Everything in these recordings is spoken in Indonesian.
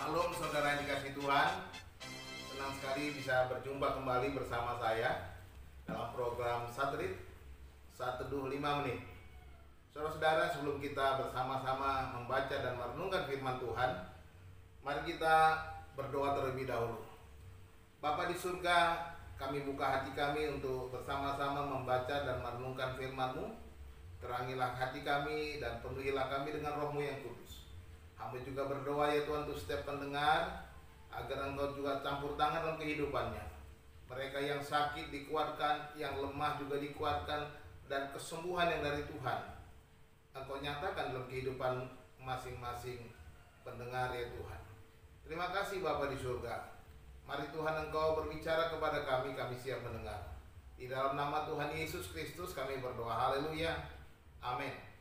Salam saudara yang dikasih Tuhan. Senang sekali bisa berjumpa kembali bersama saya dalam program Satrit Sateduh 5 menit. Saudara-saudara, sebelum kita bersama-sama membaca dan merenungkan firman Tuhan, mari kita berdoa terlebih dahulu. Bapa di surga, kami buka hati kami untuk bersama-sama membaca dan merenungkan firman-Mu. Terangilah hati kami dan penuhilah kami dengan Roh-Mu yang kudus. Hamba juga berdoa ya Tuhan untuk setiap pendengar, agar Engkau juga campur tangan dalam kehidupannya. Mereka yang sakit dikuatkan, yang lemah juga dikuatkan, dan kesembuhan yang dari Tuhan Engkau nyatakan dalam kehidupan masing-masing pendengar ya Tuhan. Terima kasih Bapa di surga. Mari Tuhan Engkau berbicara kepada kami, kami siap mendengar. Di dalam nama Tuhan Yesus Kristus kami berdoa. Haleluya. Amin.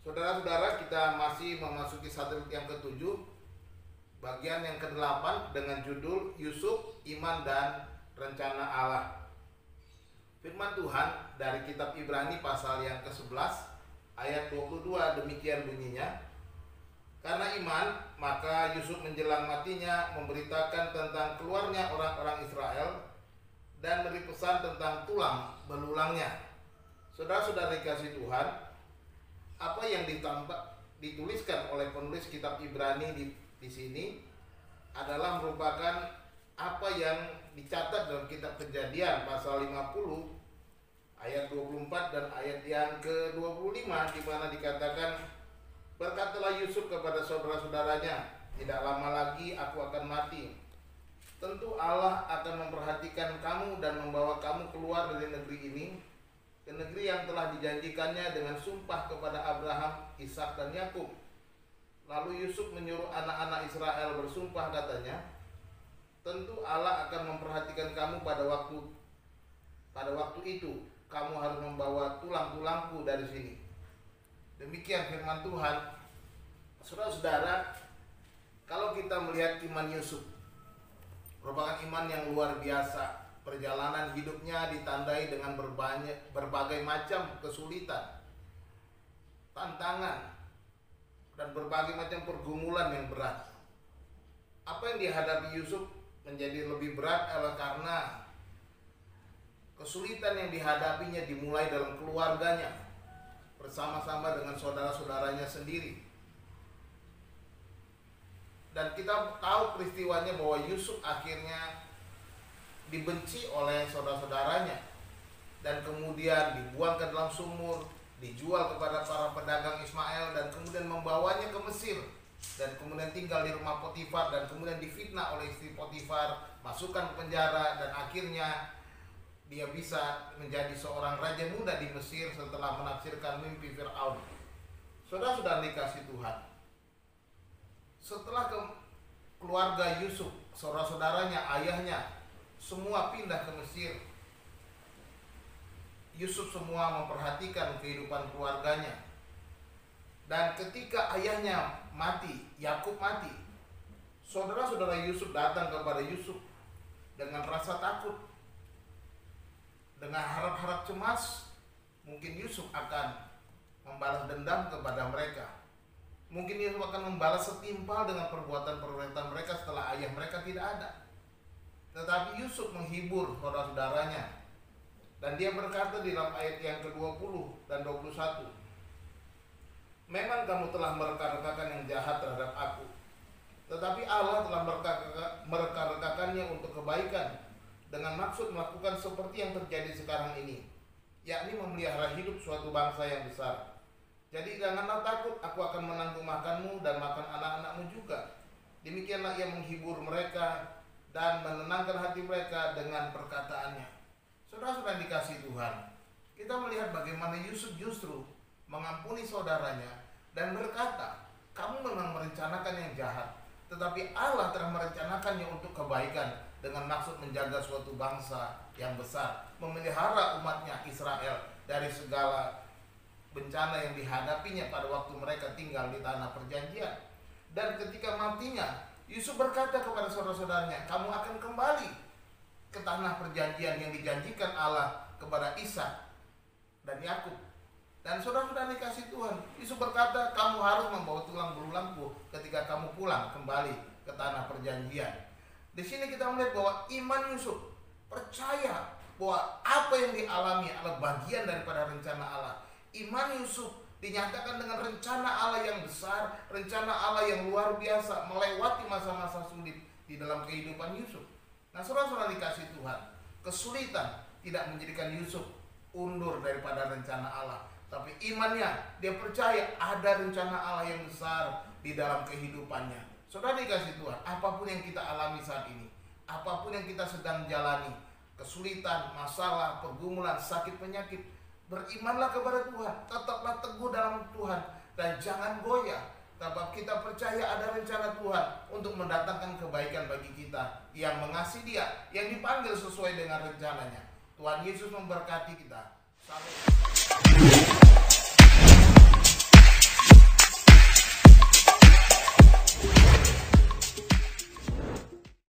Saudara-saudara, kita masih memasuki Satrit yang ke-7, bagian yang ke-8 dengan judul Yusuf, Iman dan Rencana Allah. Firman Tuhan dari kitab Ibrani pasal yang ke-11 ayat 22 demikian bunyinya. Karena iman, maka Yusuf menjelang matinya memberitakan tentang keluarnya orang-orang Israel dan memberi pesan tentang tulang belulangnya. Saudara-saudara dikasih Tuhan, apa yang dituliskan oleh penulis kitab Ibrani di sini adalah merupakan apa yang dicatat dalam kitab Kejadian pasal 50 ayat 24 dan ayat yang ke-25, di mana dikatakan, berkatalah Yusuf kepada saudara-saudaranya, tidak lama lagi aku akan mati. Tentu Allah akan memperhatikan kamu dan membawa kamu keluar dari negeri ini, ke negeri yang telah dijanjikannya dengan sumpah kepada Abraham, Ishak dan Yakub. Lalu Yusuf menyuruh anak-anak Israel bersumpah, katanya, tentu Allah akan memperhatikan kamu pada waktu itu. Kamu harus membawa tulang-tulangku dari sini. Demikian firman Tuhan. Saudara-saudara, kalau kita melihat iman Yusuf, merupakan iman yang luar biasa. Perjalanan hidupnya ditandai dengan berbagai macam kesulitan, tantangan, dan berbagai macam pergumulan yang berat. Apa yang dihadapi Yusuf menjadi lebih berat adalah karena kesulitan yang dihadapinya dimulai dalam keluarganya, bersama-sama dengan saudara-saudaranya sendiri. Dan kita tahu peristiwanya bahwa Yusuf akhirnya dibenci oleh saudara-saudaranya dan kemudian dibuang ke dalam sumur, dijual kepada para pedagang Ismail dan kemudian membawanya ke Mesir, dan kemudian tinggal di rumah Potifar, dan kemudian difitnah oleh istri Potifar, masukkan ke penjara, dan akhirnya dia bisa menjadi seorang raja muda di Mesir setelah menafsirkan mimpi Fir'aun. Saudara-saudara dikasih Tuhan, setelah keluarga Yusuf, saudara-saudaranya, ayahnya semua pindah ke Mesir, Yusuf semua memperhatikan kehidupan keluarganya. Dan ketika ayahnya mati, Yakub mati, saudara-saudara Yusuf datang kepada Yusuf dengan rasa takut, dengan harap-harap cemas. Mungkin Yusuf akan membalas dendam kepada mereka. Mungkin Yusuf akan membalas setimpal dengan perbuatan-perbuatan mereka setelah ayah mereka tidak ada. Tetapi Yusuf menghibur saudara-saudaranya, dan dia berkata di dalam ayat yang ke-20 dan 21, memang kamu telah mereka-rekakan yang jahat terhadap aku, tetapi Allah telah mereka-rekakannya untuk kebaikan, dengan maksud melakukan seperti yang terjadi sekarang ini, yakni memelihara hidup suatu bangsa yang besar. Jadi janganlah takut, aku akan menanggung makanmu dan makan anak-anakmu juga. Demikianlah ia menghibur mereka dan menenangkan hati mereka dengan perkataannya. Saudara-saudara dikasih Tuhan, kita melihat bagaimana Yusuf justru mengampuni saudaranya dan berkata, kamu memang merencanakan yang jahat, tetapi Allah telah merencanakannya untuk kebaikan, dengan maksud menjaga suatu bangsa yang besar, memelihara umatnya Israel dari segala bencana yang dihadapinya pada waktu mereka tinggal di tanah perjanjian. Dan ketika matinya, Yusuf berkata kepada saudara-saudaranya, kamu akan kembali ke tanah perjanjian yang dijanjikan Allah kepada Ishak dan Yakub. Dan saudara-saudara dikasih Tuhan, Yusuf berkata, kamu harus membawa tulang belulangku ketika kamu pulang kembali ke tanah perjanjian. Di sini kita melihat bahwa iman Yusuf percaya bahwa apa yang dialami adalah bagian daripada rencana Allah. Iman Yusuf dinyatakan dengan rencana Allah yang besar, rencana Allah yang luar biasa melewati masa-masa sulit di dalam kehidupan Yusuf. Nah, saudara-saudara dikasih Tuhan, kesulitan tidak menjadikan Yusuf undur daripada rencana Allah, tapi imannya, dia percaya ada rencana Allah yang besar di dalam kehidupannya. Saudara dikasih Tuhan, apapun yang kita alami saat ini, apapun yang kita sedang jalani, kesulitan, masalah, pergumulan, sakit, penyakit, berimanlah kepada Tuhan, tetaplah teguh dalam Tuhan, dan jangan goyah. Sebab kita percaya ada rencana Tuhan untuk mendatangkan kebaikan bagi kita yang mengasihi Dia, yang dipanggil sesuai dengan rencananya. Tuhan Yesus memberkati kita. Sampai